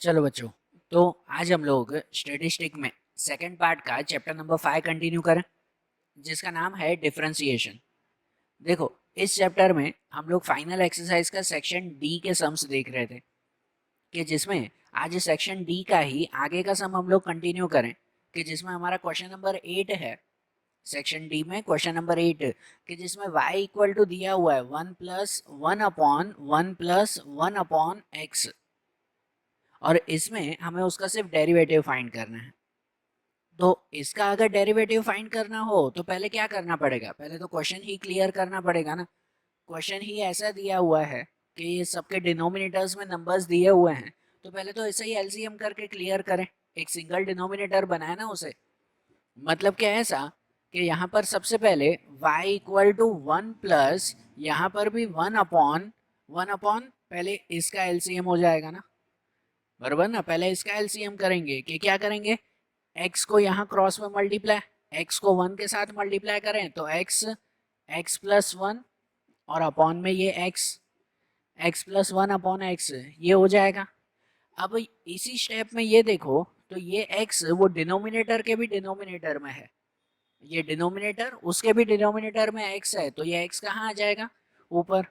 चलो बच्चों, तो आज हम लोग स्टेटिस्टिक में सेकंड पार्ट का चैप्टर नंबर 5 कंटिन्यू करें, जिसका नाम है डिफरेंशिएशन। देखो, इस चैप्टर में हम लोग फाइनल एक्सरसाइज का सेक्शन डी के सम्स देख रहे थे, कि जिसमें आज सेक्शन डी का ही आगे का सम हम लोग कंटिन्यू करें, कि जिसमें हमारा क्वेश्चन नंबर 8 है। सेक्शन डी में क्वेश्चन नंबर 8, कि जिसमें y इक्वल टू दिया हुआ है 1+1/1+1/x, और इसमें हमें उसका सिर्फ डेरिवेटिव फाइंड करना है। तो इसका अगर डेरिवेटिव फाइंड करना हो तो पहले क्या करना पड़ेगा? पहले तो क्वेश्चन ही क्लियर करना पड़ेगा ना। क्वेश्चन ही ऐसा दिया हुआ है कि ये सबके डिनोमिनेटर्स में नंबर्स दिए हुए हैं, तो पहले तो ऐसे ही एलसीएम करके क्लियर करें। एक सिंगल डिनोमिनेटर बनाए ना उसे। मतलब क्या है ऐसा कि यहाँ पर सबसे पहले y इक्वल टू 1 प्लस यहाँ पर भी 1/1 पहले इसका एलसीएम हो जाएगा ना, बराबर ना। पहले इसका एलसीएम करेंगे कि क्या करेंगे, x को यहाँ क्रॉस में मल्टीप्लाई, x को 1 के साथ मल्टीप्लाई करें तो x+1 और अपॉन में ये x+1/x ये हो जाएगा। अब इसी स्टेप में ये देखो तो ये x वो डिनोमिनेटर के भी डिनोमिनेटर में है, ये डिनोमिनेटर उसके भी डिनोमिनेटर में x है, तो ये x कहाँ आ जाएगा? ऊपर।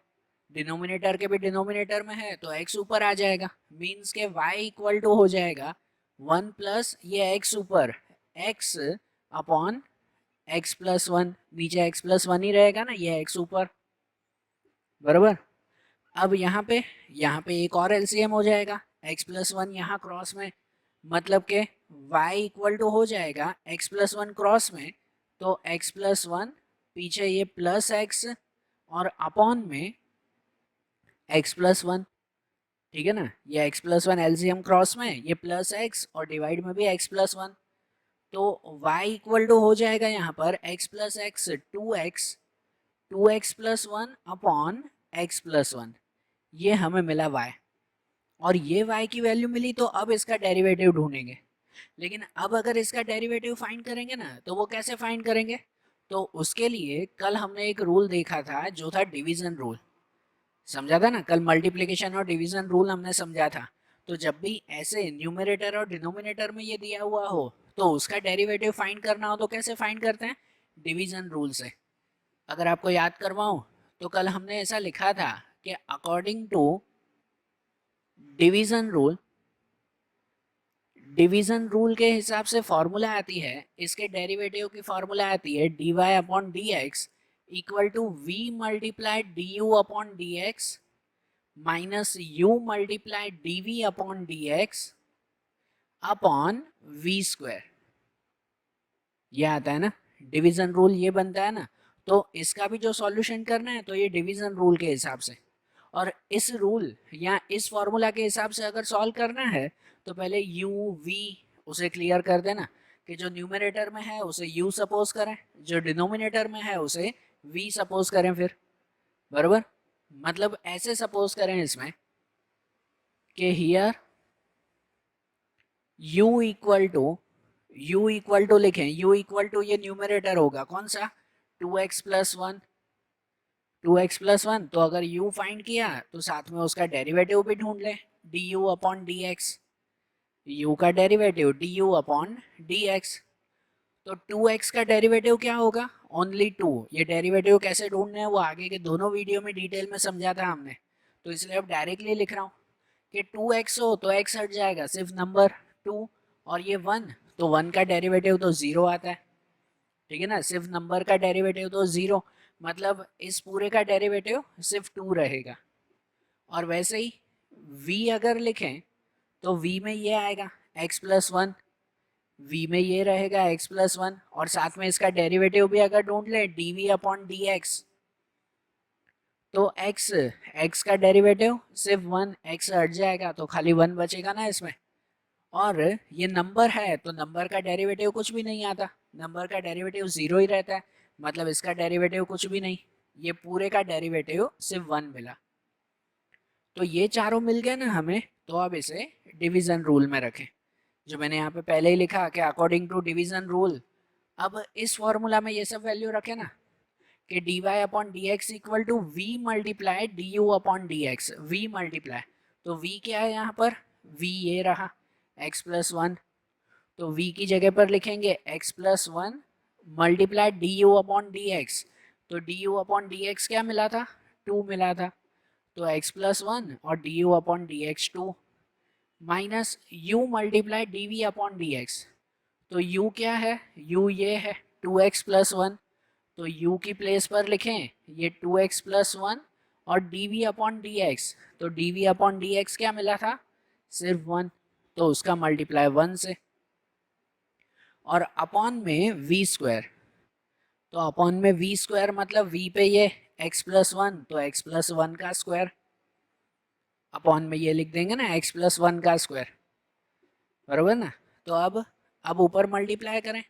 डिनोमिनेटर के भी डिनोमिनेटर में है तो x ऊपर आ जाएगा। मीन्स के y इक्वल टू हो जाएगा 1 प्लस ये x ऊपर x अपॉन x+1, नीचे x+1 ही रहेगा ना, ये x ऊपर, बराबर। अब यहाँ पे एक और एलसीएम हो जाएगा, x+1 यहाँ क्रॉस में, मतलब के y इक्वल टू हो जाएगा x+1 क्रॉस में, तो x+1 पीछे ये प्लस x और अपॉन में x+1, ठीक है ना। ये x+1 एलसीएम क्रॉस में, ये प्लस x और डिवाइड में भी x+1, तो y इक्वल टू हो जाएगा यहाँ पर x+x 2x अपॉन x+1, ये हमें मिला y। और ये y की वैल्यू मिली तो अब इसका डेरिवेटिव ढूंढेंगे। लेकिन अब अगर इसका डेरिवेटिव फाइंड करेंगे ना तो वो कैसे फाइंड करेंगे? तो उसके लिए कल हमने एक रूल देखा था जो था डिवीजन रूल, समझा था ना। कल मल्टीप्लिकेशन और डिवीजन रूल हमने समझा था। तो जब भी ऐसे न्यूमरेटर और डिनोमिनेटर में ये दिया हुआ हो तो उसका डेरिवेटिव फाइंड करना हो तो कैसे फाइंड करते हैं? डिवीजन रूल से। अगर आपको याद करवाऊं तो कल हमने ऐसा लिखा था कि अकॉर्डिंग टू डिवीजन रूल के हिसाब से फॉर्मूला आती है, इसके डेरिवेटिव की फॉर्मूला आती है dy/dx equal to v multiply du/dx minus u multiply dv/dx upon v square. ये आता है ना, डिवीजन रूल ये बनता है ना। तो इसका भी जो सॉल्यूशन करना है तो ये डिवीजन रूल के हिसाब से, और इस रूल या इस फॉर्मूला के हिसाब से अगर सॉल्व करना है तो पहले u v उसे क्लियर कर देना, कि जो न्यूमरेटर में है उसे u सपोज करें, जो डिनोमिनेटर में है उसे v सपोज करें, फिर बराबर। मतलब ऐसे सपोज करें इसमें कि हियर u इक्वल टू लिखें, u इक्वल टू ये न्यूमरेटर होगा कौन सा, 2x+1। 2x+1 तो अगर u फाइंड किया तो साथ में उसका डेरिवेटिव भी ढूंढ लें, du/dx, u का डेरिवेटिव du/dx। तो 2x का डेरिवेटिव क्या होगा? ओनली 2। ये डेरिवेटिव कैसे ढूंढने हैं वो आगे के दोनों वीडियो में डिटेल में समझा था हमने, तो इसलिए अब डायरेक्टली लिख रहा हूँ कि 2x हो तो x हट जाएगा, सिर्फ नंबर 2, और ये 1 तो 1 का डेरिवेटिव तो 0 आता है, ठीक है ना। सिर्फ नंबर का डेरिवेटिव तो 0, मतलब इस पूरे का डेरिवेटिव सिर्फ 2 रहेगा। और वैसे ही v अगर लिखें तो v में ये आएगा x+1, v में ये रहेगा x+1, और साथ में इसका डेरिवेटिव भी अगर ढूंढ ले dv/dx, तो x का डेरिवेटिव सिर्फ 1, x हट जाएगा तो खाली 1 बचेगा ना इसमें। और ये नंबर है तो नंबर का डेरिवेटिव कुछ भी नहीं आता, नंबर का डेरिवेटिव 0 ही रहता है, मतलब इसका डेरिवेटिव कुछ भी नहीं, ये पूरे का डेरिवेटिव सिर्फ 1 मिला। तो ये चारों मिल गए ना हमें, तो अब इसे डिवीजन रूल में रखें, जो मैंने यहाँ पे पहले ही लिखा कि अकॉर्डिंग टू डिवीजन रूल। अब इस फॉर्मूला में ये सब वैल्यू रखे ना, कि dy/dx equal to v multiply du/dx, v multiply, तो v क्या है यहाँ पर, v ये रहा x प्लस वन, तो v की जगह पर लिखेंगे x plus one multiply D you upon D x. तो D you upon D X क्या मिला था, 2 मिला था, तो x प्लस वन और D you upon D X 2 minus u multiply D we upon D x. तो u क्या है, u ये है 2x प्लस वन, तो u की प्लेस पर लिखें ये 2x प्लस वन और dv अपॉन डी एक्स। तो dv अपॉन डी एक्स क्या मिला था, सिर्फ 1, तो उसका मल्टीप्लाई 1 से, और अपॉन में v स्क्वायर। तो अपॉन में v स्क्वायर मतलब v पे ये x प्लस वन, तो x प्लस वन का स्क्वायर, अपॉन में ये लिख देंगे ना x प्लस वन का स्क्वायर, बराबर ना। तो अब ऊपर मल्टीप्लाई करें,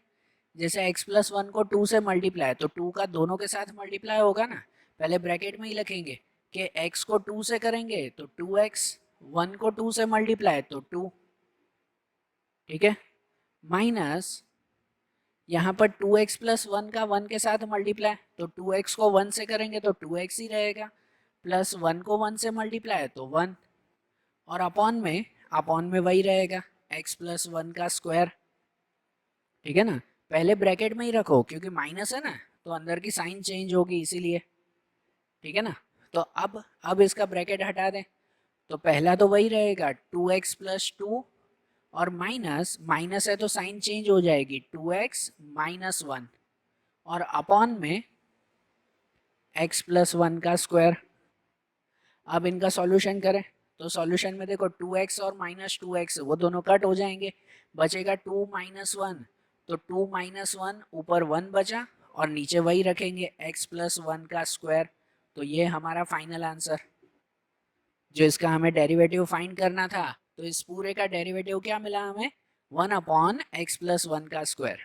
जैसे x प्लस वन को 2 से मल्टीप्लाई, तो 2 का दोनों के साथ मल्टीप्लाई होगा ना, पहले ब्रैकेट में ही लिखेंगे कि x को 2 से करेंगे तो 2x, 1 को 2 से मल्टीप्लाई तो 2, ठीक है, माइनस यहाँ पर 2x प्लस वन का 1 के साथ मल्टीप्लाई, तो 2x को 1 से करेंगे तो 2x ही रहेगा, प्लस 1 को 1 से मल्टीप्लाई तो 1, और अपॉन में वही रहेगा x प्लस वन का स्क्वायर, ठीक है ना। पहले ब्रैकेट में ही रखो क्योंकि माइनस है ना, तो अंदर की साइन चेंज होगी इसीलिए, ठीक है ना। तो अब इसका ब्रैकेट हटा दें, तो पहला तो वही रहेगा 2x प्लस टू, और माइनस है तो साइन चेंज हो जाएगी 2x माइनस वन, और अपॉन में x प्लस वन का स्क्वायर। अब इनका सॉल्यूशन करें, तो सॉल्यूशन में देखो 2x और माइनस 2x वो दोनों कट हो जाएंगे, बचेगा 2 माइनस वन, तो 2 माइनस वन ऊपर 1 बचा, और नीचे वही रखेंगे x प्लस वन का स्क्वायर। तो ये हमारा फाइनल आंसर, जो इसका हमें डेरिवेटिव फाइंड करना था, तो इस पूरे का डेरिवेटिव क्या मिला हमें, 1 अपॉन एक्स प्लस वन का स्क्वायर।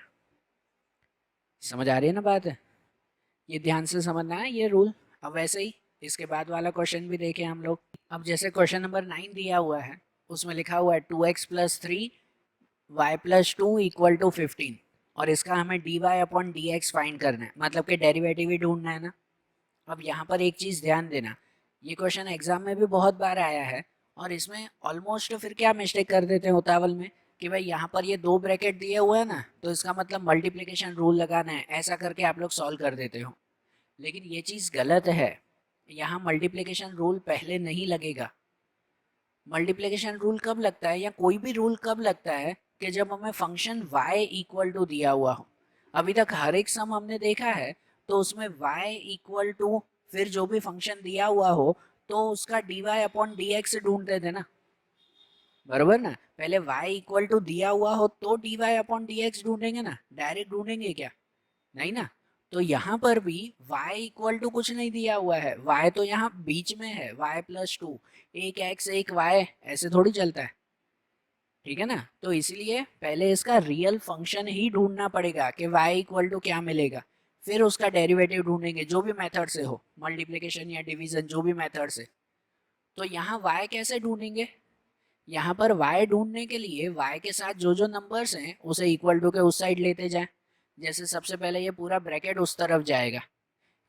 समझ आ रही है ना बात है, ये ध्यान से समझना है ये रूल। अब वैसे ही इसके बाद वाला क्वेश्चन भी देखें हम लोग। अब जैसे क्वेश्चन नंबर 9 दिया हुआ है, उसमें लिखा हुआ है 2x plus three y plus two equal to 15, और इसका हमें d y upon D x find करना है, मतलब कि डेरिवेटिव ही ढूंढना है ना। अब यहाँ पर एक चीज़ ध्यान देना, ये क्वेश्चन एग्जाम में भी बहुत बार आया है, और इसमें ऑलमोस्ट फिर क्या मिस्टेक कर देते हैं उतावल में कि भाई यहाँ पर ये 2 ब्रैकेट दिए हुए हैं ना, तो इसका मतलब मल्टीप्लिकेशन रूल लगाना है, ऐसा करके आप लोग सॉल्व कर देते हो। लेकिन ये चीज़ गलत है, यहाँ मल्टीप्लिकेशन रूल पहले नहीं लगेगा। मल्टीप्लिकेशन रूल कब लगता है, या कोई भी रूल कब लगता है, कि जब हमें फंक्शन y इक्वल टू दिया हुआ हो। अभी तक हर एक सम हमने देखा है, तो उसमें y इक्वल टू फिर जो भी फंक्शन दिया हुआ हो, तो उसका d y upon D x ढूंढते थे ना, बराबर ना। पहले y इक्वल टू दिया हुआ हो तो d y upon D x ढूंढेंगे ना, डायरेक्ट ढूंढेंगे क्या, नहीं ना। तो यहाँ पर भी y इक्वल टू कुछ नहीं दिया हुआ है, y तो यहाँ बीच में है, y प्लस टू, एक x एक y, ऐसे थोड़ी चलता है, ठीक है ना। तो इसलिए पहले इसका रियल फंक्शन ही ढूंढना पड़ेगा कि y इक्वल टू क्या मिलेगा, फिर उसका डेरिवेटिव ढूंढेंगे जो भी मेथड से हो, मल्टीप्लिकेशन या डिवीजन, जो भी मेथड से। तो यहाँ y कैसे ढूंढेंगे, यहाँ पर y ढूंढने के लिए y के साथ जो जो नंबर्स हैं उसे इक्वल टू के उस साइड लेते जाएं। जैसे सबसे पहले ये पूरा ब्रैकेट उस तरफ जाएगा,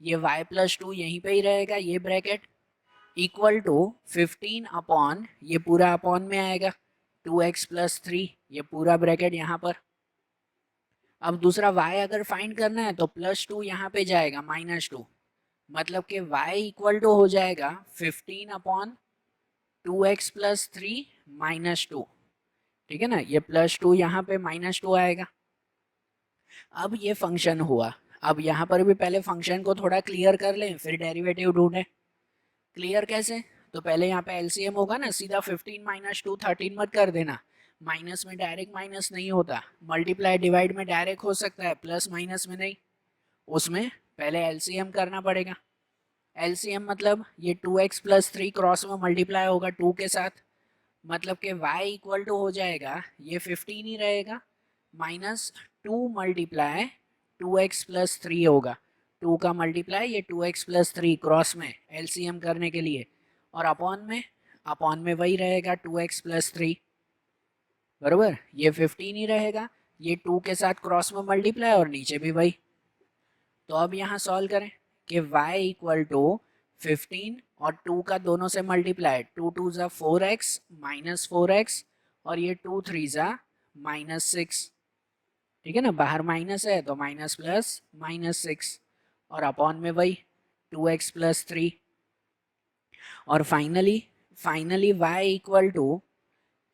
ये y प्लस टू यहीं पे ही रहेगा, ये ब्रैकेट इक्वल टू 15 अपॉन, ये पूरा अपॉन में आएगा 2x प्लस थ्री, ये पूरा ब्रैकेट यहाँ पर। अब दूसरा y अगर फाइंड करना है तो प्लस टू यहाँ पे जाएगा माइनस टू, मतलब कि y इक्वल टू हो जाएगा 15 upon 2x plus three minus two, ठीक है ना। ये प्लस टू यहाँ पे माइनस टू आएगा। अब ये फंक्शन हुआ, अब यहाँ पर भी पहले फंक्शन को थोड़ा क्लियर कर लें, फिर डेरिवेटिव ढूंढें। क्लियर कैसे, तो पहले यहाँ पे एलसीएम होगा ना, सीधा 15 माइनस टू 13 मत कर देना, माइनस में डायरेक्ट माइनस नहीं होता, मल्टीप्लाई डिवाइड में डायरेक्ट हो सकता है, प्लस माइनस में नहीं, उसमें पहले एलसीएम करना पड़ेगा। एलसीएम मतलब ये 2x प्लस थ्री क्रॉस में मल्टीप्लाई होगा 2 के साथ, मतलब कि y इक्वल टू हो जाएगा, ये 15 ही रहेगा, minus 2 multiply 2x plus three होगा, 2 का मल्टीप्लाई ये 2x प्लस थ्री क्रॉस में एलसीएम करने के लिए, और अपॉन में वही रहेगा 2x प्लस थ्री, बराबर, ये 15 ही रहेगा, ये 2 के साथ क्रॉस में मल्टीप्लाई और नीचे भी वही। तो अब यहाँ सॉल्व करें कि y इक्वल टू 15 और 2 का दोनों से मल्टीप्लाई, 2 2 ज़ा 4x माइनस 4x और ये 2 3 ज़ा माइनस 6, ठीक है ना, बाहर माइनस है तो माइनस प्लस माइनस 6 और अपॉन में वही 2x प्लस 3 और finally y equal to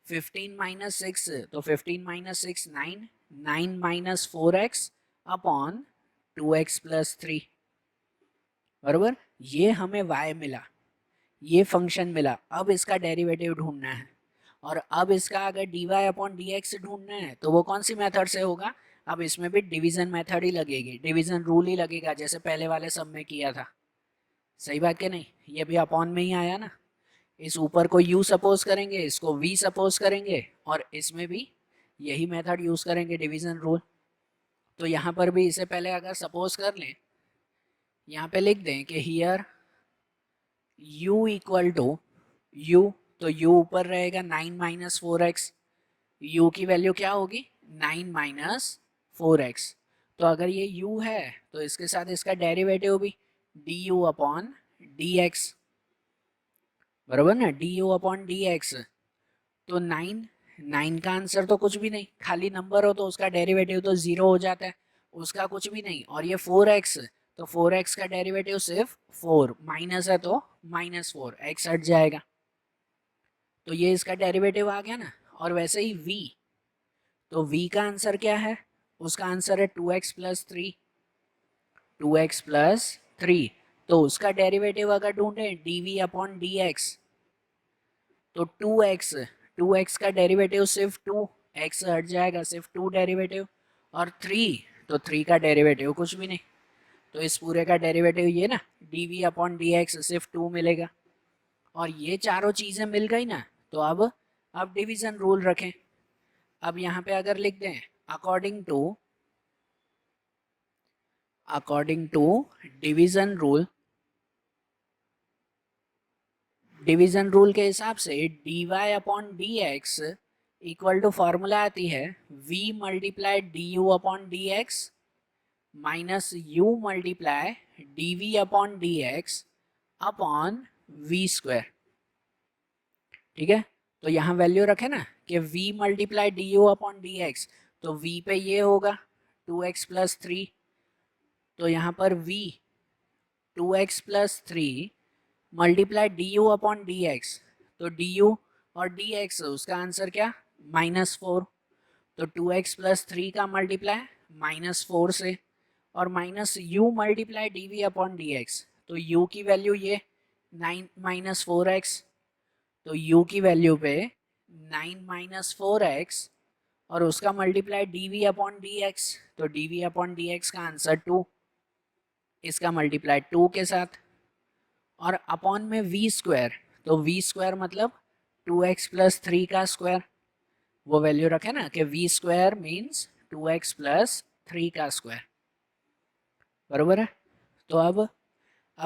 15 minus 6, तो 15 minus 6 9, 9 minus 4x upon 2x plus 3, बराबर। ये हमें y मिला, ये फंक्शन मिला। अब इसका डेरिवेटिव ढूंढना है और अब इसका अगर dy अपॉन dx ढूंढना है तो वो कौन सी मेथड से होगा? अब इसमें भी डिवीजन मेथड ही लगेगी, डिवीजन रूल ही लगेगा, जैसे पहले वाले सब में किया था। सही बात क्या नहीं? ये भी अपॉन में ही आया ना। इस ऊपर को u सपोज करेंगे, इसको v सपोज करेंगे और इसमें भी यही मेथड यूज करेंगे, डिवीजन रूल। तो यहाँ पर भी इसे पहले अगर सपोज कर लें, यहाँ पे लिख दें कि here u equal to u, तो u ऊपर रहेगा 9 माइनस 4x, u की वैल्यू क्या होगी? 9 माइनस 4x। तो अगर ये u है तो इसके साथ इसका डेरिवेटिव भी du अपॉन dx, बराबर ना, du अपॉन dx। तो 9 का आंसर तो कुछ भी नहीं, खाली नंबर हो तो उसका डेरिवेटिव तो 0 हो जाता है, उसका कुछ भी नहीं। और ये 4x, तो 4x का डेरिवेटिव सिर्फ 4, माइनस है तो माइनस 4, x हट जाएगा, तो ये इसका डेरिवेटिव आ गया ना। और वैसे ही v, तो v का आंसर क्या है? उसका आंसर है 2x प्लस 3, 2x प्लस 3। तो उसका डेरिवेटिव अगर ढूंढे dv अपॉन dx, तो 2x का डेरिवेटिव सिर्फ 2, x हट जाएगा, सिर्फ 2 डेरिवेटिव, और 3, तो 3 का डेरिवेटिव कुछ भी नहीं। तो इस पूरे का डेरिवेटिव ये ना, dv अपॉन dx सिर्फ 2 मिलेगा। और ये चारों चीज़ें मिल गई ना, तो अब डिवीजन रूल रखें। अब यहाँ पे अगर लिख दें अकॉर्डिंग टू डिवीजन रूल के हिसाब से dy upon dx equal to formula आती है v multiply du upon dx minus u multiply dv upon dx upon v square, ठीक है। तो यहाँ वैल्यू रखे ना कि v multiply du upon dx, तो v पे ये होगा 2x प्लस 3, तो यहाँ पर v 2x plus 3 multiply du upon dx, तो du और dx उसका आंसर क्या? माइनस 4। तो 2x प्लस 3 का मल्टीप्लाई माइनस 4 से, और minus u multiply dv upon dx, तो u की वैल्यू ये 9 माइनस 4x, तो u की वैल्यू पे 9 माइनस 4x और उसका मल्टीप्लाई dv अपॉन dx, तो dv अपॉन dx का आंसर 2, इसका मल्टीप्लाई 2 के साथ, और अपॉन में v स्क्वायर, तो v स्क्वायर मतलब 2x प्लस 3 का स्क्वायर, वो वैल्यू रखे ना कि v square means 2x plus 3 का स्क्वायर, बराबर है। तो अब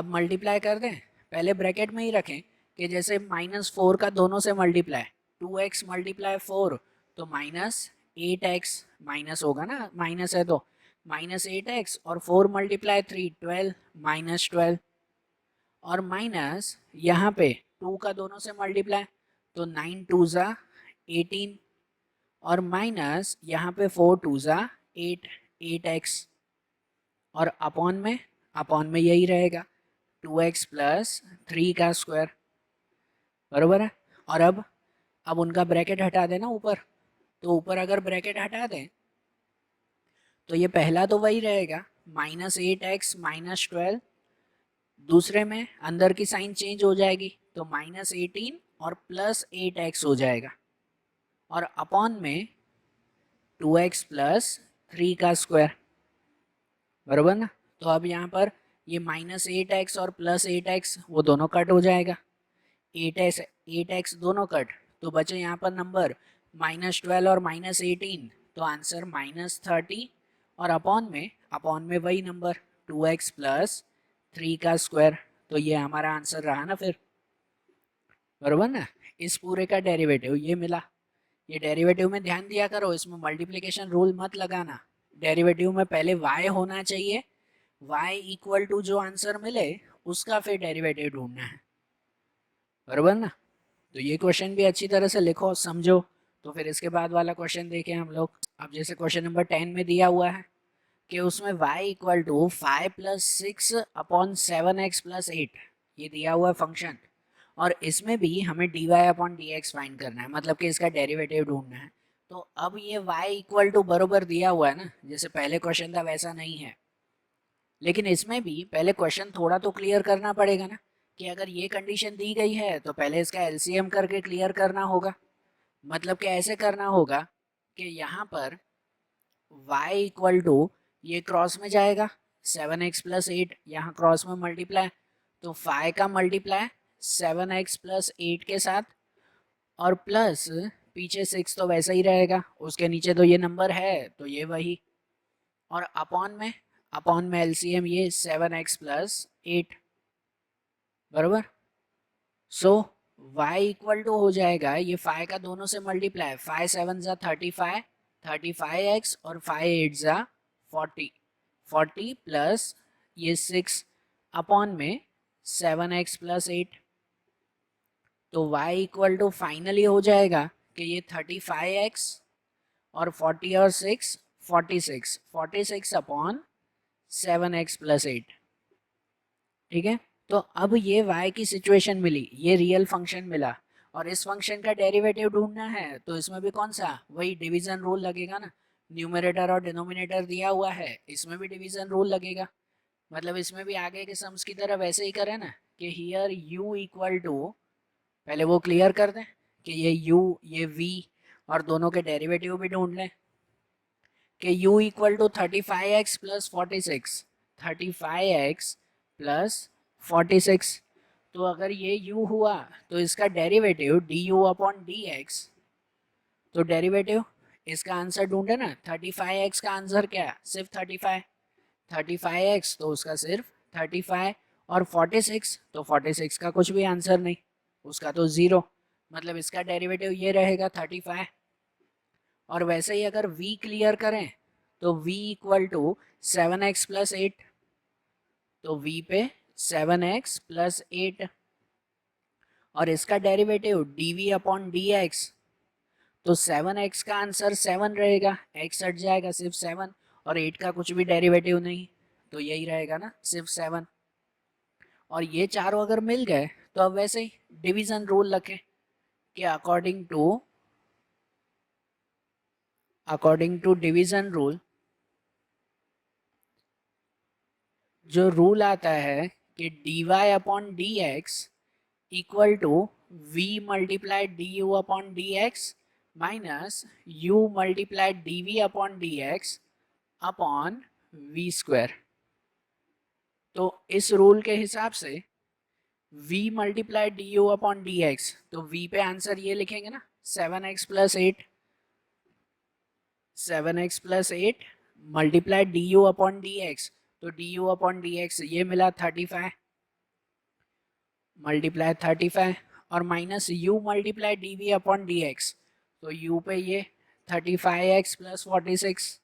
मल्टीप्लाई कर दें, पहले ब्रैकेट में ही रखें कि जैसे माइनस 4 का दोनों से मल्टीप्लाई, 2x मल्टीप्लाई 4, तो माइनस 8x, माइनस होगा ना, माइनस है तो माइनस 8x, और 4 मल्टीप्लाई 3 12, माइनस 12, और माइनस यहाँ पे 2 का दोनों से मल्टीप्लाई, तो 9 2 ज़ा 18, और माइनस यहाँ पे 4 2 ज़ा 8, 8x, और अपॉन में यही रहेगा 2x प्लस 3 का स्क्वायर, बराबर है। और अब उनका ब्रैकेट हटा देना ऊपर, तो ऊपर अगर ब्रैकेट हटा दें तो ये पहला तो वही रहेगा माइनस 8x माइनस 12, दूसरे में अंदर की साइन चेंज हो जाएगी तो माइनस 18 और प्लस 8x हो जाएगा, और अपॉन में 2x प्लस 3 का स्क्वायर, बराबर ना। तो अब यहाँ पर ये माइनस 8x और प्लस 8x वो दोनों कट हो जाएगा, 8x दोनों कट, तो बचे यहाँ पर नंबर माइनस 12 और माइनस 18, तो आंसर माइनस 30, और अपॉन में वही नंबर 2x प्लस 3 का स्क्वायर, तो ये हमारा आंसर रहा ना फिर, बराबर ना। इस पूरे का डेरिवेटिव ये मिला। ये डेरिवेटिव में ध्यान दिया करो, इसमें मल्टीप्लिकेशन रूल मत लगाना, डेरिवेटिव में पहले y होना चाहिए, y इक्वल टू जो आंसर मिले उसका फिर डेरिवेटिव ढूंढना है, बराबर ना। तो ये क्वेश्चन भी अच्छी तरह से लिखो, समझो। तो फिर इसके बाद वाला क्वेश्चन देखें हम लोग। अब जैसे क्वेश्चन नंबर 10 में दिया हुआ है कि उसमें y equal to 5 plus 6 upon 7x plus 8 ये दिया हुआ है फंक्शन, और इसमें भी हमें dy upon D x find करना है, मतलब कि इसका डेरिवेटिव ढूंढना है। तो अब ये y इक्वल टू बरोबर दिया हुआ है ना, जैसे पहले क्वेश्चन था वैसा नहीं है, लेकिन इसमें भी पहले क्वेश्चन थोड़ा तो क्लियर करना पड़ेगा ना, कि अगर ये कंडीशन दी गई है तो पहले इसका एलसीएम करके क्लियर करना होगा। मतलब कि ऐसे करना होगा कि यहाँ पर y इक्वल टू ये क्रॉस में जाएगा 7x प्लस 8, यहाँ क्रॉस में मल्टीप्लाई, तो 5 का मल्टीप्लाई 7x प्लस 8 के साथ, और प्लस पीछे 6 तो वैसा ही रहेगा, उसके नीचे तो ये नंबर है तो ये वही, और अपॉन में एलसीएम ये 7x प्लस 8, बराबर। सो y इक्वल टू हो जाएगा ये 5 का दोनों से मल्टीप्लाई, 5 7 जा 35, 35x और 5 8 जा 40, 40 प्लस ये 6 अपॉन में 7x प्लस 8। तो y इक्वल टू फाइनली हो जाएगा कि ये 35x और 40 और 6 46, 46 अपॉन 7x प्लस 8, ठीक है। तो अब ये y की सिचुएशन मिली, ये रियल फंक्शन मिला, और इस फंक्शन का डेरिवेटिव ढूंढना है, तो इसमें भी कौन सा, वही डिवीजन रूल लगेगा ना। न्यूमरेटर और डिनोमिनेटर दिया हुआ है, इसमें भी डिवीजन रूल लगेगा। मतलब इसमें भी आगे के सम्स की तरह वैसे ही करें ना, कि हियर u इक्वल टू, पहले वो क्लियर कर दें कि ये u ये v और दोनों के डेरिवेटिव भी ढूंढ लें, कि u equal to 35x plus 46, 35x plus 46। तो अगर ये u हुआ तो इसका derivative du upon D x, तो डेरिवेटिव इसका आंसर ढूंढे ना। 35x का आंसर क्या है, सिर्फ 35, 35x तो उसका सिर्फ 35, और 46 तो 46 का कुछ भी आंसर नहीं, उसका तो 0, मतलब इसका डेरिवेटिव ये रहेगा 35। और वैसे ही अगर v क्लियर करें तो v equal to 7x plus 8, तो v पे 7x प्लस 8, और इसका derivative dv upon D x, तो 7x का आंसर 7 रहेगा, x हट जाएगा सिर्फ 7, और 8 का कुछ भी डेरिवेटिव नहीं, तो यही रहेगा ना सिर्फ 7। और ये चारों अगर मिल गए तो अब वैसे ही डिवीजन रूल रखें कि अकॉर्डिंग टू डिवीजन रूल, जो रूल आता है कि dy upon D x equal to v multiply D you upon D x minus u multiply D we upon D x upon v square. तो इस rule के हिसाब से v multiply D you upon D x, तो v पे answer ये लिखेंगे ना 7x plus 8, 7x plus 8 multiply D you upon D x, तो D you upon D X ये मिला 35 मल्टीप्लाई 35, और minus u multiply D we upon D x, तो u पे ये 35x प्लस 46,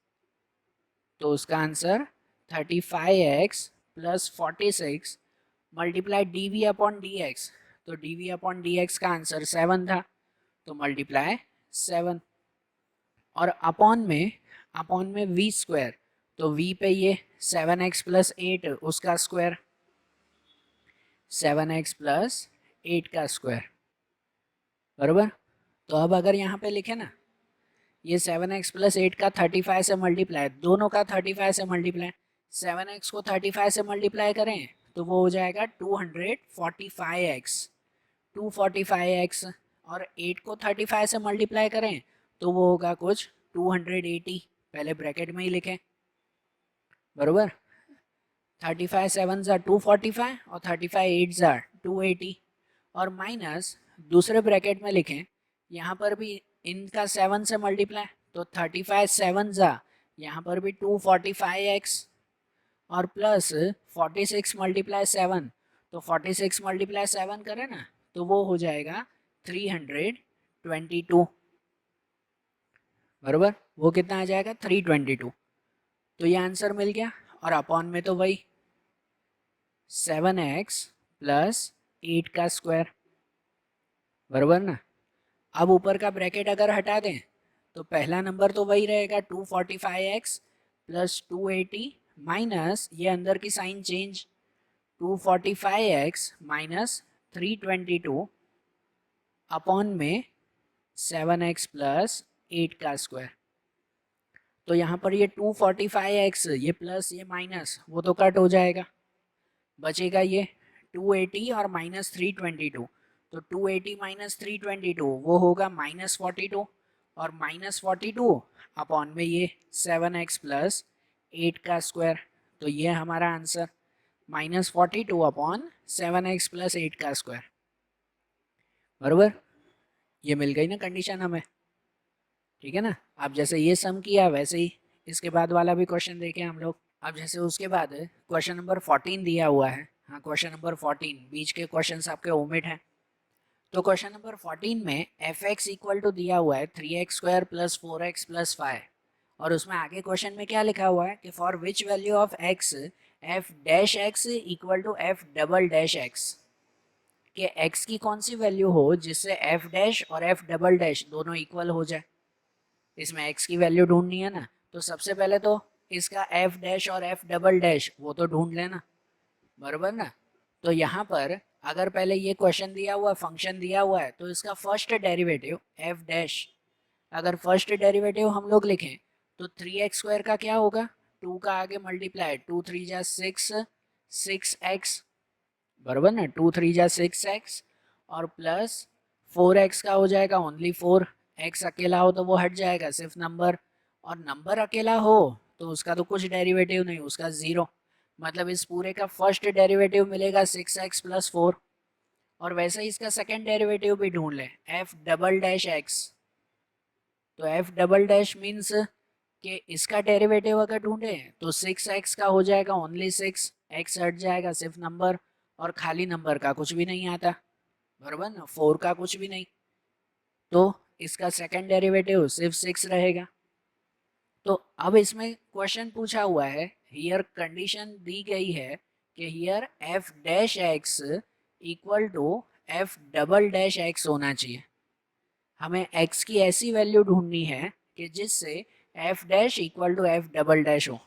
तो उसका answer 35x plus 46 multiply D we upon D x, तो D we upon D X का आंसर 7 था, तो मल्टीप्लाई 7, और अपॉन में v स्क्वायर, तो v पे ये 7x प्लस 8 उसका स्क्वायर, 7x प्लस 8 का स्क्वायर, बराबर। तो अब अगर यहाँ पे लिखे ना, ये 7x प्लस 8 का 35 से मल्टीप्लाई, दोनों का 35 से मल्टीप्लाई, 7x को 35 से मल्टीप्लाई करें तो वो हो जाएगा 245x, 245x, और 8 को 35 से मल्टीप्लाई करें तो वो होगा कुछ 280, पहले ब्रैकेट में ही लिखें, बराबर। 35 7 ज़ा 245 और 35 8 ज़ा 280, और माइनस दूसरे ब्रैकेट में लिखें, यहाँ पर भी इनका 7 से मल्टीप्लाई, तो 35 7 ज़ा यहाँ पर भी 245x, और प्लस 46 मल्टीप्लाई 7, तो 46 मल्टीप्लाई 7 करें ना तो वो हो जाएगा 322, बराबर। वो कितना आ जाएगा 322, तो ये आंसर मिल गया। और अपॉन में तो वही 7x प्लस 8 का स्क्वायर, बराबर ना। अब ऊपर का ब्रैकेट अगर हटा दें तो पहला नंबर तो वही रहेगा 245x प्लस 280 माइनस ये अंदर की sign change 245x minus 322 upon में 7x प्लस 8 का स्क्वायर। तो यहाँ पर ये 245x ये प्लस ये माइनस वो तो कट हो जाएगा, बचेगा ये 280 और माइनस 322। तो 280 माइनस 322 वो होगा माइनस 42 और माइनस 42 अपॉन में ये 7x प्लस 8 का स्क्वायर। तो ये हमारा answer minus 42 upon 7x plus 8 का स्क्वायर, बराबर। ये मिल गई ना कंडीशन हमें, ठीक है ना। अब जैसे ये सम किया वैसे ही इसके बाद वाला भी क्वेश्चन देखें हम लोग। अब जैसे उसके बाद क्वेश्चन नंबर 14 दिया हुआ है, हाँ क्वेश्चन नंबर 14, बीच के क्वेश्चंस आपके ओमिट हैं। तो क्वेश्चन नंबर 14 में एफ एक्स इक्वल टू दिया हुआ है 3x square plus 4x plus 5, और उसमें आगे क्वेश्चन में क्या लिखा हुआ है कि for which value of x f dash x equal to f double dash x, कि x की कौन सी वैल्यू हो जिससे f डैश और f डबल डैश दोनों इक्वल हो जाए। इसमें x की वैल्यू ढूंढनी है ना, तो सबसे पहले तो इसका f डैश और f डबल डैश वो तो ढूंढ लेना, बराबर ना। तो यहाँ पर अगर पहले ये क्वेश्चन दिया हुआ फंक्शन दिया हुआ है तो इसका फर्स्ट डेरिवेटिव f डैश, अगर फर्स्ट डेरिवेटिव हम लोग लिखें तो 3x स्क्वायर का क्या होगा, 2 का आगे मल्टीप्लाई 2 3 जा 6 6x, बराबर ना, 2 3 जा 6x और प्लस 4x का हो जाएगा ओनली 4, x अकेला हो तो वो हट जाएगा सिर्फ नंबर, और नंबर अकेला हो तो उसका तो कुछ डेरिवेटिव नहीं, उसका 0, मतलब इस पूरे का फर्स्ट डेरिवेटिव मिलेगा 6x प्लस 4। और वैसे ही इसका सेकेंड डेरिवेटिव भी ढूंढ लें f डबल डैश x, तो f डबल डैश मीन्स कि इसका डेरिवेटिव अगर ढूंढे तो 6x का हो जाएगा ओनली 6, x हट जाएगा सिर्फ नंबर, और खाली नंबर का कुछ भी नहीं आता, बराबर ना, 4 का कुछ भी नहीं, तो इसका सेकंड डेरिवेटिव सिर्फ 6 रहेगा। तो अब इसमें क्वेश्चन पूछा हुआ है, हियर कंडीशन दी गई है कि here f dash x equal to f double dash x होना चाहिए। हमें x की ऐसी वैल्यू ढूंढनी है कि जिससे f dash equal to f double dash हो।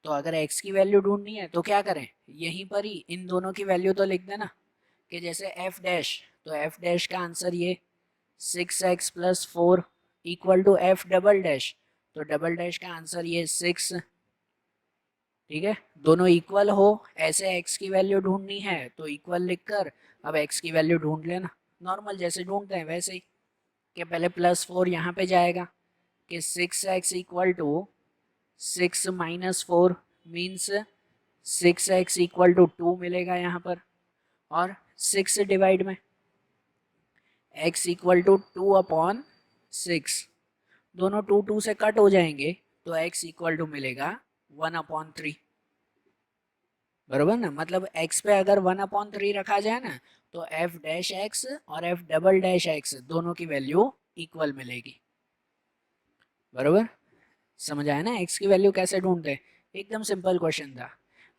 तो अगर x की वैल्यू ढूंढनी है तो क्या करें, यहीं पर ही इन दोनों की वैल्यू तो लिख देना, कि जैसे f डैश, तो f डैश का आंसर ये 6x plus 4 equal to f double dash, तो डबल डैश का आंसर ये 6, ठीक है। दोनों इक्वल हो ऐसे x की वैल्यू ढूंढनी है तो इक्वल लिखकर अब x की वैल्यू ढूंढ लेना, नॉर्मल जैसे ढूंढते हैं वैसे ही, कि पहले प्लस 4 यहाँ पे जाएगा कि 6x equal to 6 minus 4 means 6x equal to 2 मिलेगा यहाँ पर, और 6 डिवाइड में x इक्वल टू 2 अपॉन 6, दोनों 2 2 से कट हो जाएंगे तो x इक्वल टू मिलेगा 1 अपॉन 3, बराबर ना। मतलब x पे अगर 1 अपॉन 3 रखा जाए ना तो f डैश x और f डबल डैश x दोनों की वैल्यू इक्वल मिलेगी, बराबर। समझ आया ना x की वैल्यू कैसे ढूंढते हैं, एकदम सिंपल क्वेश्चन था।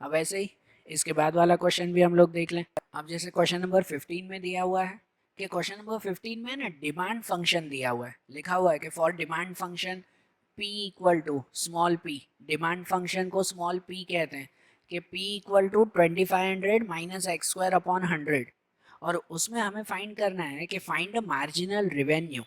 अब ऐसे ही इसके बाद वाला क्वेश्चन भी हम लोग देख लें। अब जैसे क्वेश्चन नंबर 15 में दिया हुआ है कि क्वेश्चन नंबर 15 में ना डिमांड फंक्शन दिया हुआ है, लिखा हुआ है कि for demand function p equal to small p, demand function को स्मॉल p कहते हैं, कि p equal to 2500 minus x square upon 100, और उसमें हमें फाइंड करना है कि फाइंड अ मार्जिनल रेवेन्यू,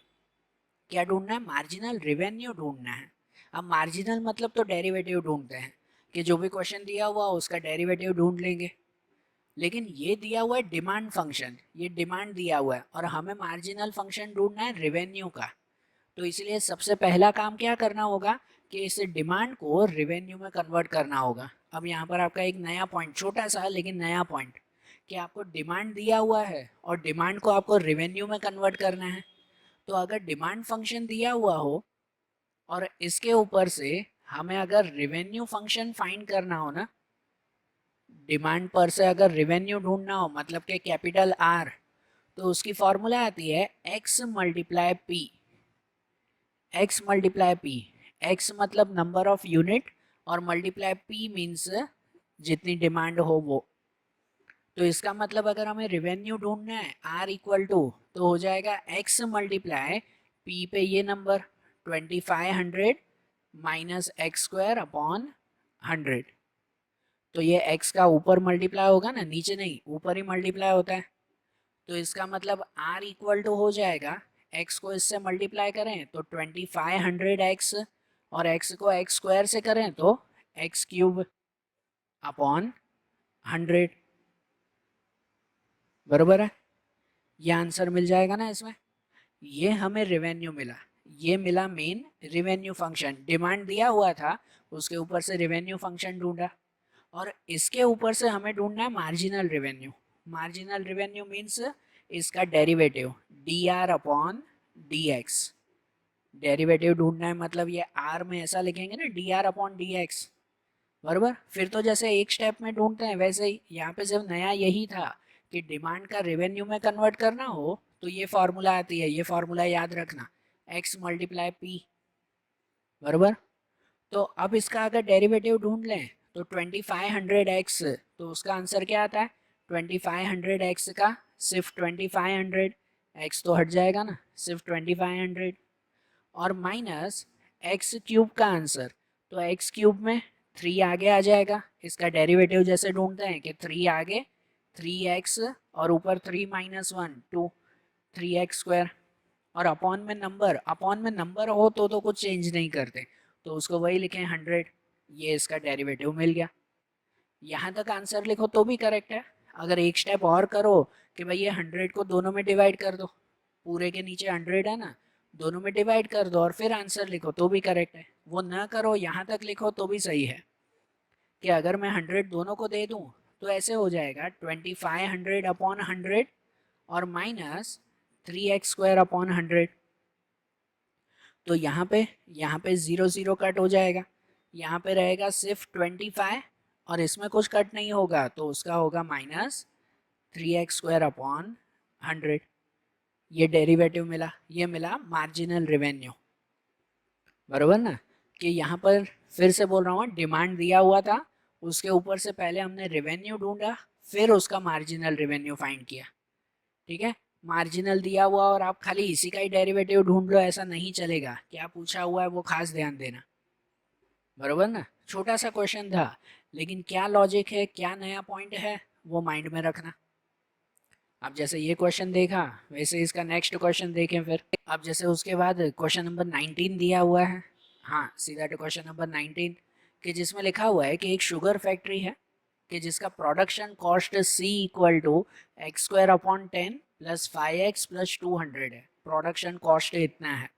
क्या ढूंढना है, मार्जिनल रेवेन्यू ढूंढना है। अब मार्जिनल मतलब तो डेरिवेटिव ढूंढते हैं, कि जो भी क्वेश्चन दिया हुआ उसका डेरिवेटिव ढूंढ लेंगे, लेकिन ये दिया हुआ है डिमांड फंक्शन, ये डिमांड दिया हुआ है और हमें मार्जिनल फंक्शन ढूंढना है रेवेन्यू का। तो इसलिए सबसे पहला काम क्या करना होगा कि इस डिमांड को रेवेन्यू में कन्वर्ट करना होगा। अब यहाँ पर आपका एक नया पॉइंट, छोटा सा लेकिन नया पॉइंट, कि आपको डिमांड दिया हुआ है और डिमांड को आपको रेवेन्यू में कन्वर्ट करना है। तो अगर डिमांड फंक्शन दिया हुआ हो और इसके ऊपर से हमें अगर रेवेन्यू फंक्शन फाइंड करना हो ना, डिमांड पर से अगर रेवेन्यू ढूंढना हो मतलब कि कैपिटल R, तो उसकी फॉर्मूला आती है x multiply p, x multiply p, x मतलब नंबर ऑफ यूनिट और मल्टीप्लाई p मीन्स जितनी डिमांड हो वो, तो इसका मतलब अगर हमें रेवेन्यू ढूंढना है आर इक्वल टू, तो हो जाएगा एक्स मल्टीप्लाई पी पे ये number 2500 minus x square upon 100। तो ये x का ऊपर मल्टीप्लाई होगा ना, नीचे नहीं, ऊपर ही मल्टीप्लाई होता है। तो इसका मतलब r इक्वल टू हो जाएगा, x को इससे मल्टीप्लाई करें तो 2500x, और x को x स्क्वायर से करें तो x क्यूब अपॉन 100। बराबर है, ये आंसर मिल जाएगा ना इसमें। ये हमें रेवेन्यू मिला, ये मिला मेन रेवेन्यू फंक्शन। डिमांड दिया हुआ था, उसके ऊपर से रेवेन्यू फंक्शन ढूंढा, और इसके ऊपर से हमें ढूंढना है marginal revenue. Marginal revenue means इसका derivative D R upon D X. Derivative ढूंढना है मतलब ये आर में ऐसा लिखेंगे ना, D R upon D X. बराबर, फिर तो जैसे एक स्टेप में ढूंढते हैं वैसे ही यहाँ पे सिर्फ नया यही था कि डिमांड का रेवेन्यू में कन्वर्ट करना हो तो ये फार्मूला आती है, ये फार्मूला याद रखना, एक्स मल्टीप्लाई पी। बराबर, तो अब इसका अगर डेरिवेटिव ढूंढ लें तो 2500x, तो उसका आंसर क्या आता है, 2500x का सिर्फ 2500, x तो हट जाएगा ना, सिर्फ 2500, और माइनस एक्स क्यूब का आंसर, तो एक्स क्यूब में 3 आगे आ जाएगा। इसका डेरिवेटिव जैसे ढूंढते हैं कि 3 आगे 3x, और ऊपर 3 माइनस 1 2, 3x स्क्वायर, और अपॉन में नंबर, अपॉन में नंबर हो तो कुछ चेंज नहीं करते, तो उसको वही लिखें 100। ये इसका डेरिवेटिव मिल गया। यहाँ तक आंसर लिखो तो भी करेक्ट है। अगर एक स्टेप और करो कि भाई ये 100 को दोनों में डिवाइड कर दो, पूरे के नीचे 100 है ना, दोनों में डिवाइड कर दो और फिर आंसर लिखो तो भी करेक्ट है। वो ना करो, यहाँ तक लिखो तो भी सही है कि अगर मैं 100 दोनों को दे दूँ तो ऐसे हो जाएगा 2500 अपॉन 100 और माइनस 3x स्क्वायर अपॉन 100। तो यहाँ पे 0 0 कट हो जाएगा, यहाँ पे रहेगा सिर्फ 25, और इसमें कुछ कट नहीं होगा तो उसका होगा माइनस 3x स्क्वायर अपॉन 100। ये डेरिवेटिव मिला, ये मिला मार्जिनल रेवेन्यू। बराबर ना, कि यहाँ पर फिर से बोल रहा हूँ, डिमांड दिया हुआ था, उसके ऊपर से पहले हमने रेवेन्यू ढूंढा, फिर उसका मार्जिनल रेवेन्यू फाइंड किया। ठीक है, मार्जिनल दिया हुआ और आप खाली इसी का ही डेरिवेटिव ढूंढ लो ऐसा नहीं चलेगा, क्या पूछा हुआ है वो खास ध्यान देना। बराबर ना, छोटा सा क्वेश्चन था, लेकिन क्या लॉजिक है, क्या नया पॉइंट है, वो माइंड में रखना। अब जैसे ये क्वेश्चन देखा वैसे इसका नेक्स्ट क्वेश्चन देखें फिर। अब जैसे उसके बाद क्वेश्चन नंबर 19 दिया हुआ है, हाँ सीधा तो क्वेश्चन नंबर 19, कि जिसमें लिखा हुआ है कि एक शुगर फैक्ट्री है कि जिसका production cost C equal to x square upon 10 plus 5x plus 200 है। प्रोडक्शन कॉस्ट इतना है।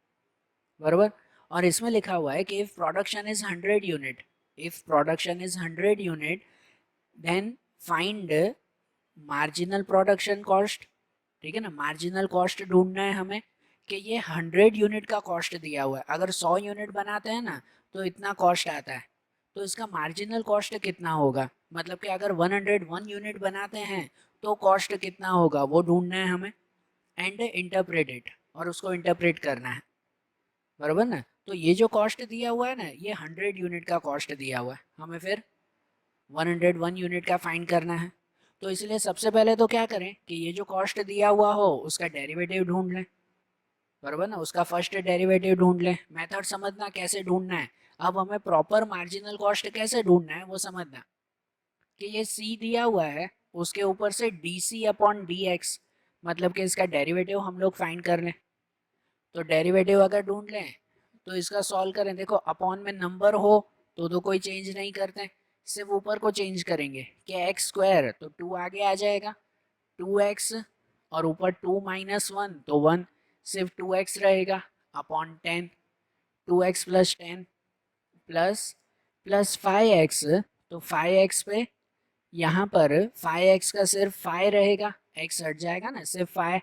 बराबर, और इसमें लिखा हुआ है कि if production is 100 unit, if production is 100 unit then find marginal production cost. ठीक है ना, मार्जिनल कॉस्ट ढूंढना है हमें कि ये 100 यूनिट का कॉस्ट दिया हुआ है, अगर 100 यूनिट बनाते हैं ना तो इतना कॉस्ट आता है, तो इसका मार्जिनल कॉस्ट कितना होगा, मतलब कि अगर 101 यूनिट बनाते हैं तो कॉस्ट कितना होगा वो ढूंढना है हमें, एंड इंटरप्रेट इट, और उसको इंटरप्रेट करना है। बराबर ना, तो ये जो कॉस्ट दिया हुआ है ना, ये 100 यूनिट का कॉस्ट दिया हुआ है, हमें फिर 101 यूनिट का फाइंड करना है। तो इसलिए सबसे पहले तो क्या करें कि ये जो कॉस्ट दिया हुआ हो उसका डेरिवेटिव ढूंढ लें। बराबर ना, उसका फर्स्ट डेरिवेटिव ढूंढ लें। मेथड समझना कैसे ढूंढना है। अब हमें प्रॉपर मार्जिनल कॉस्ट कैसे ढूंढना है वो समझना, कि ये C दिया हुआ है, उसके ऊपर से DC अपॉन डी एक्स, मतलब कि इसका डेरिवेटिव हम लोग फाइंड कर लें। तो डेरिवेटिव अगर ढूंढ लें तो इसका सॉल्व करें, देखो अपॉन में नंबर हो तो कोई चेंज नहीं करते, सिर्फ ऊपर को चेंज करेंगे कि एक्स स्क्वायर, तो 2 आगे आ जाएगा 2x, और ऊपर 2 माइनस 1 तो 1, सिर्फ 2x रहेगा upon 10, 2x plus 10 plus plus 5x, तो 5x पे यहाँ पर 5x का सिर्फ 5 रहेगा, x हट जाएगा ना, सिर्फ 5,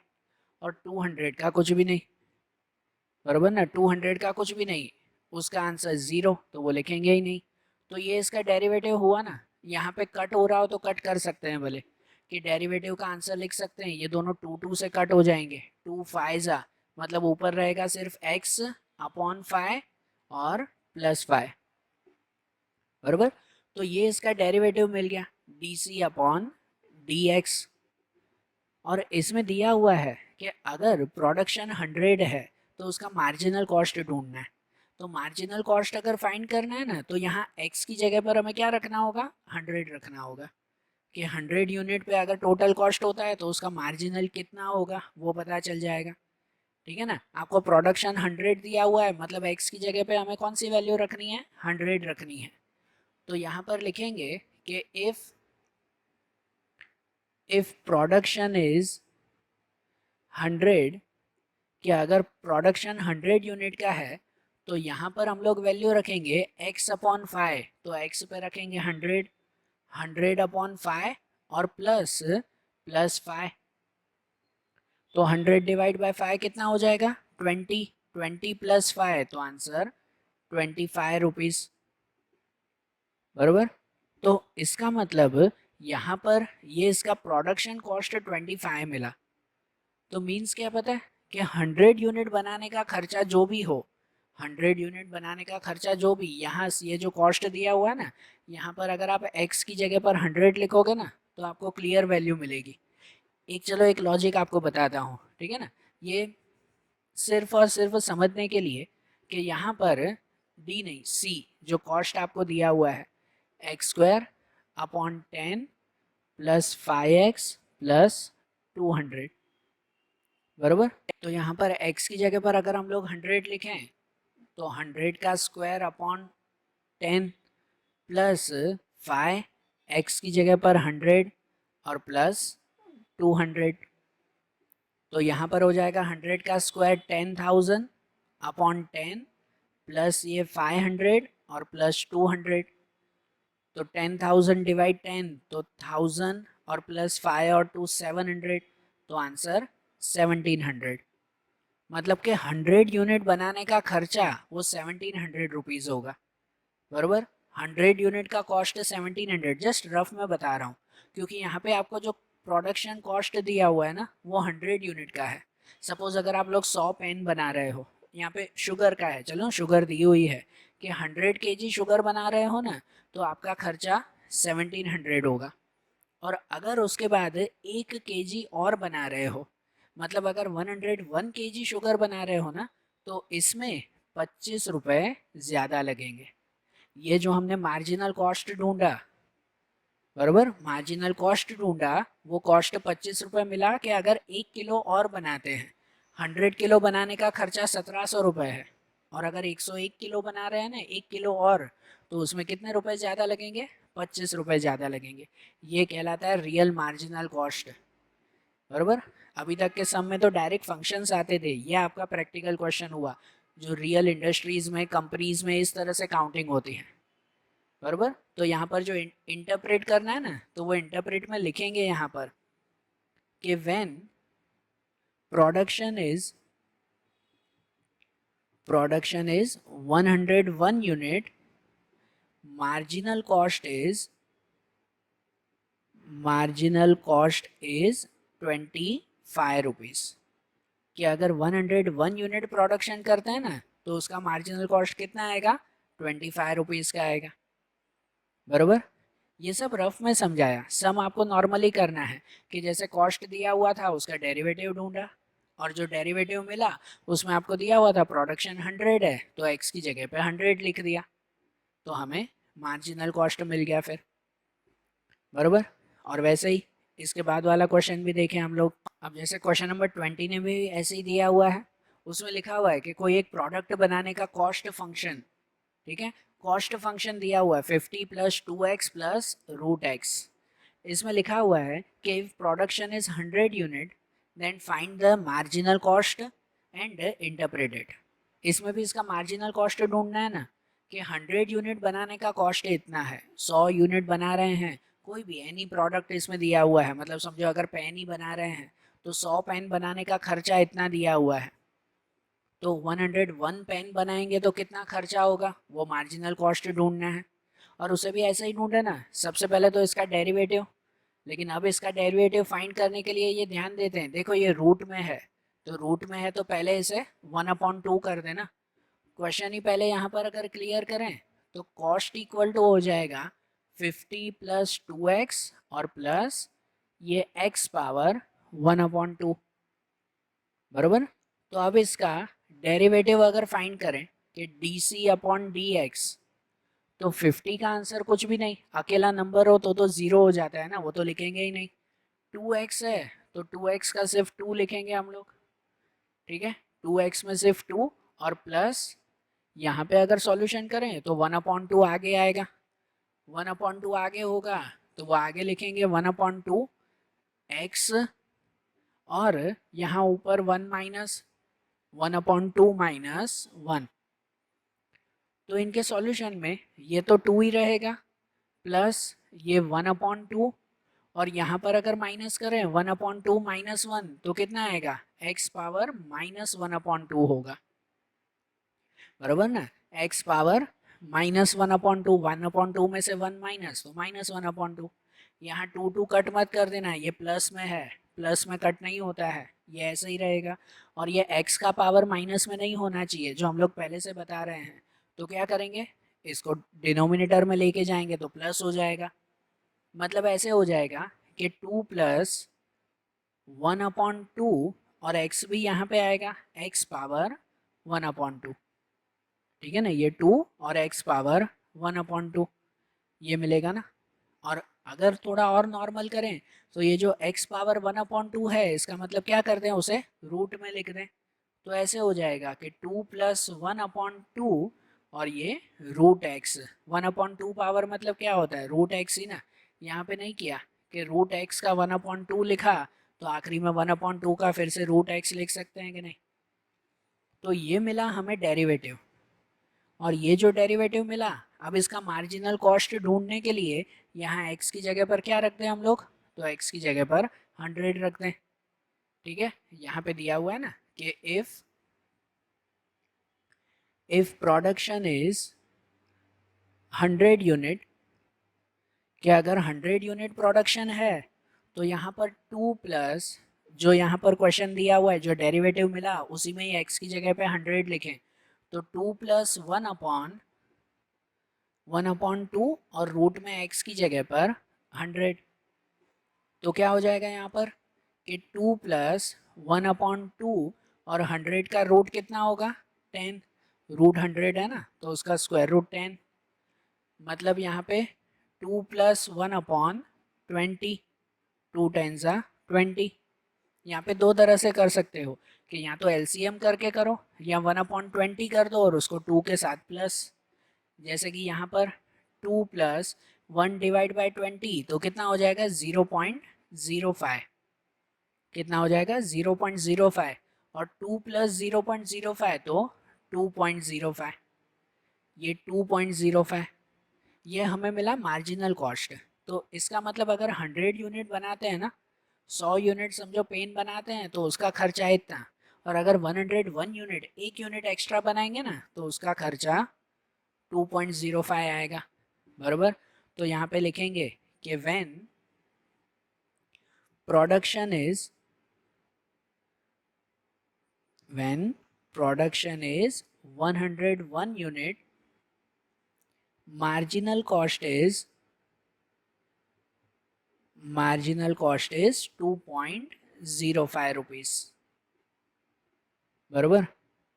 और 200 का कुछ भी नहीं। बराबर ना, 200 का कुछ भी नहीं, उसका आंसर 0, तो वो लिखेंगे ही नहीं। तो ये इसका डेरिवेटिव हुआ ना, यहाँ पे कट हो रहा हो तो कट कर सकते हैं भले, कि डेरिवेटिव का आंसर लिख सकते हैं, ये दोनों 2 2 से कट हो जाएंगे, 2 5 मतलब ऊपर रहेगा सिर्फ x अपॉन 5 और प्लस 5। बराबर, तो ये इसका डेरिवेटिव मिल गया DC अपॉन dx, और इसमें दिया हुआ है कि अगर प्रोडक्शन 100 है तो उसका मार्जिनल कॉस्ट ढूंढना है। तो मार्जिनल कॉस्ट अगर फाइंड करना है ना, तो यहाँ x की जगह पर हमें क्या रखना होगा, 100 रखना होगा, कि 100 यूनिट पे अगर टोटल कॉस्ट होता है तो उसका मार्जिनल कितना होगा वो पता चल जाएगा। ठीक है ना, आपको प्रोडक्शन 100 दिया हुआ है, मतलब x की जगह पे हमें कौन सी वैल्यू रखनी है, 100 रखनी है। तो यहाँ पर लिखेंगे कि इफ प्रोडक्शन इज 100, कि अगर प्रोडक्शन 100 यूनिट का है तो यहाँ पर हम लोग वैल्यू रखेंगे x/5, तो x पे रखेंगे 100/5 और प्लस 5। तो 100 डिवाइड बाय 5 कितना हो जाएगा, 20, 20 + 5, तो आंसर 25 रुपीज़, बराबर। तो इसका मतलब यहाँ पर ये इसका प्रोडक्शन कॉस्ट 25 मिला। तो मीन्स क्या पता है कि 100 यूनिट बनाने का खर्चा जो भी हो, 100 यूनिट बनाने का खर्चा जो भी, यहाँ ये जो कॉस्ट दिया हुआ है ना, यहाँ पर अगर आप x की जगह पर 100 लिखोगे ना तो आपको क्लियर वैल्यू मिलेगी। चलो एक लॉजिक आपको बताता हूँ, ठीक है ना, ये सिर्फ और सिर्फ समझने के लिए कि यहाँ पर d नहीं c जो कॉस्ट आपको दिया हुआ है x² / 10 + 5x + 200, बराबर। तो यहाँ पर x की जगह पर अगर हम लोग 100 लिखें तो 100 का स्क्वायर अपॉन 10 प्लस 5, x की जगह पर 100 और प्लस 200, तो यहाँ पर हो जाएगा 100 का स्क्वायर 10,000 अपॉन 10 प्लस ये 500 और प्लस 200, तो 10,000 डिवाइड 10 तो 1000 और प्लस 5 और 2 700, तो आंसर 1700। मतलब कि 100 यूनिट बनाने का खर्चा वो 1700 रुपीज़ होगा, बराबर। 100 यूनिट का कॉस्ट है 1700, जस्ट रफ में बता रहा हूँ, क्योंकि यहाँ पे आपको जो प्रोडक्शन कॉस्ट दिया हुआ है ना वो 100 यूनिट का है। सपोज अगर आप लोग 100 पेन बना रहे हो, यहाँ पे शुगर का है, चलो शुगर दी हुई है कि 100 kg शुगर बना रहे हो ना, तो आपका खर्चा 1700 होगा। और अगर उसके बाद 1 kg और बना रहे हो, मतलब अगर 101 kg शुगर बना रहे हो ना, तो इसमें 25 रुपये ज़्यादा लगेंगे। ये जो हमने मार्जिनल कॉस्ट ढूंढा, बराबर, मार्जिनल कॉस्ट ढूंढा, वो कॉस्ट 25 रुपये मिला कि अगर 1 किलो और बनाते हैं, 100 किलो बनाने का खर्चा 1700 रुपये है, और अगर 101 किलो बना रहे हैं ना, 1 किलो और, तो उसमें कितने रुपए ज़्यादा लगेंगे, 25 रुपये ज़्यादा लगेंगे। ये कहलाता है रियल मार्जिनल कॉस्ट, बराबर। अभी तक के सम में तो डायरेक्ट फंक्शंस आते थे, ये आपका प्रैक्टिकल क्वेश्चन हुआ जो रियल इंडस्ट्रीज में, कंपनीज में इस तरह से काउंटिंग होती है, बराबर। तो यहाँ पर जो इंटरप्रेट करना है ना, तो वो इंटरप्रेट में लिखेंगे यहाँ पर कि when production is 101 unit, marginal cost is 25 rupees. कि अगर 101 यूनिट प्रोडक्शन करते हैं ना तो उसका मार्जिनल कॉस्ट कितना आएगा, 25 रुपीज़ का आएगा, बराबर। ये सब रफ में समझाया, सम आपको नॉर्मली करना है कि जैसे कॉस्ट दिया हुआ था उसका डेरिवेटिव ढूंढा, और जो डेरिवेटिव मिला उसमें आपको दिया हुआ था प्रोडक्शन 100 है तो x की जगह पे 100 लिख दिया, तो हमें मार्जिनल कॉस्ट मिल गया फिर, बराबर। और वैसे ही इसके बाद वाला क्वेश्चन भी देखें हम लोग। अब जैसे क्वेश्चन नंबर 20 ने भी ऐसे ही दिया हुआ है, उसमें लिखा हुआ है कि कोई एक प्रोडक्ट बनाने का कॉस्ट फंक्शन, ठीक है, कॉस्ट फंक्शन दिया हुआ है 50 + 2x + √x। इसमें लिखा हुआ है कि if production is 100 unit then find the marginal cost and interpret it. इसमें भी इसका मार्जिनल कॉस्ट ढूंढना है ना, कि 100 यूनिट बनाने का कॉस्ट इतना है, 100 यूनिट बना रहे हैं, कोई भी एनी प्रोडक्ट इसमें दिया हुआ है, मतलब समझो अगर पेन ही बना रहे हैं तो 100 पेन बनाने का खर्चा इतना दिया हुआ है, तो 101 पेन बनाएंगे तो कितना खर्चा होगा, वो मार्जिनल कॉस्ट ढूंढना है। और उसे भी ऐसे ही ढूंढे ना, सबसे पहले तो इसका डेरिवेटिव, लेकिन अब इसका डेरिवेटिव फाइंड करने के लिए ये ध्यान देते हैं, देखो ये रूट में है, तो रूट में है तो पहले इसे 1/2 कर देना। क्वेश्चन ही पहले यहाँ पर अगर क्लियर करें तो कॉस्ट इक्वल टू हो जाएगा 50 + 2x और प्लस ये x पावर 1/2, बराबर। तो अब इसका डेरिवेटिव अगर फाइंड करें कि dc/dx, तो 50 का आंसर कुछ भी नहीं, अकेला नंबर हो तो 0 हो जाता है ना, वो तो लिखेंगे ही नहीं। 2x है तो 2x का सिर्फ 2 लिखेंगे हम लोग, ठीक है। 2x में सिर्फ 2 और प्लस यहाँ पे अगर सॉल्यूशन करें तो 1/2 आगे आएगा, 1/2 आगे होगा तो वो आगे लिखेंगे 1/2 x, और यहाँ ऊपर 1 माइनस 1/2 माइनस 1। तो इनके सॉल्यूशन में ये तो 2 ही रहेगा, प्लस ये 1/2, और यहाँ पर अगर माइनस करें 1/2 माइनस 1 तो कितना आएगा, x पावर माइनस 1/2 होगा, बराबर ना। x पावर माइनस 1/2, 1/2 में से 1 माइनस तो माइनस 1/2। यहाँ 2 कट मत कर देना, ये प्लस में है, प्लस में कट नहीं होता है, ये ऐसे ही रहेगा। और ये x का पावर माइनस में नहीं होना चाहिए, जो हम लोग पहले से बता रहे हैं। तो क्या करेंगे, इसको डिनोमिनेटर में लेके जाएंगे तो प्लस हो जाएगा, मतलब ऐसे हो जाएगा कि 2 प्लस 1/2, और x भी यहाँ पे आएगा, x पावर 1/2, ठीक है ना। ये 2 और x पावर 1/2 ये मिलेगा ना। और अगर थोड़ा और नॉर्मल करें तो ये जो x पावर 1/2 है, इसका मतलब क्या कर दें, उसे रूट में लिख दें। तो ऐसे हो जाएगा कि 2 प्लस 1/2 और ये रूट एक्स। 1/2 पावर मतलब क्या होता है, रूट एक्स ही ना। यहाँ पे नहीं किया कि रूट एक्स का 1/2 लिखा तो आखिरी में 1/2 का फिर से रूट एक्स लिख सकते हैं कि नहीं। तो ये मिला हमें डेरिवेटिव, और ये जो डेरिवेटिव मिला, अब इसका मार्जिनल कॉस्ट ढूंढने के लिए यहाँ x की जगह पर क्या रख दें हम लोग, तो x की जगह पर 100 रख दें, ठीक है। यहाँ पे दिया हुआ है ना कि if production is 100 यूनिट, कि अगर 100 यूनिट प्रोडक्शन है तो यहाँ पर 2 प्लस जो यहाँ पर क्वेश्चन दिया हुआ है, जो डेरिवेटिव मिला उसी में ही x की जगह पे 100 लिखें, तो 2 प्लस 1/2 और रूट में x की जगह पर 100। तो क्या हो जाएगा यहाँ पर कि 2 प्लस 1/2 और 100 का रूट कितना होगा, 10। रूट 100 है ना, तो उसका स्क्वायर रूट 10, मतलब यहाँ पे 2 प्लस 1/20, 2 10 सा 20। यहाँ पे दो तरह से कर सकते हो कि या तो एलसीएम करके करो, या 1/20 कर दो और उसको 2 के साथ प्लस। जैसे कि यहाँ पर 2 प्लस 1/20 तो कितना हो जाएगा, 0.05। कितना हो जाएगा, 0.05, और 2 प्लस 0.05 तो 2.05, ये 2.05, ये हमें मिला मार्जिनल कॉस्ट। तो इसका मतलब अगर 100 यूनिट बनाते हैं ना, 100 यूनिट समझो पेन बनाते हैं तो उसका खर्चा है इतना, और अगर 101 यूनिट, 1 यूनिट एक्स्ट्रा बनाएंगे ना तो उसका खर्चा 2.05 आएगा, बराबर। तो यहाँ पे लिखेंगे कि when production is 101 unit, marginal cost is 2.05 rupees, बराबर।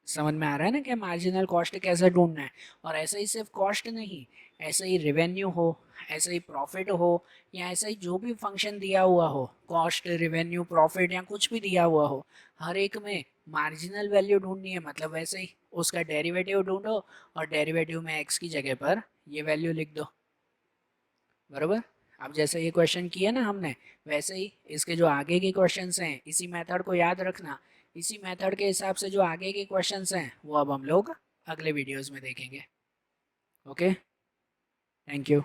समझ में आ रहा है ना कि मार्जिनल कॉस्ट कैसे ढूंढना है। और ऐसे ही सिर्फ कॉस्ट नहीं, ऐसे ही रेवेन्यू हो, ऐसे ही प्रॉफिट हो, या ऐसे ही जो भी फंक्शन दिया हुआ हो, कॉस्ट, रेवेन्यू, प्रॉफिट, या कुछ भी दिया हुआ हो, हर एक में मार्जिनल वैल्यू ढूंढनी है। मतलब वैसे ही उसका डेरिवेटिव ढूंढो और डेरिवेटिव में एक्स की जगह पर ये वैल्यू लिख दो, बराबर। अब जैसे ये क्वेश्चन किए ना हमने, वैसे ही इसके जो आगे के क्वेश्चंस हैं, इसी मेथड को याद रखना। इसी मेथड के हिसाब से जो आगे के क्वेश्चंस हैं वो अब हम लोग अगले वीडियोस में देखेंगे। Okay, thank you.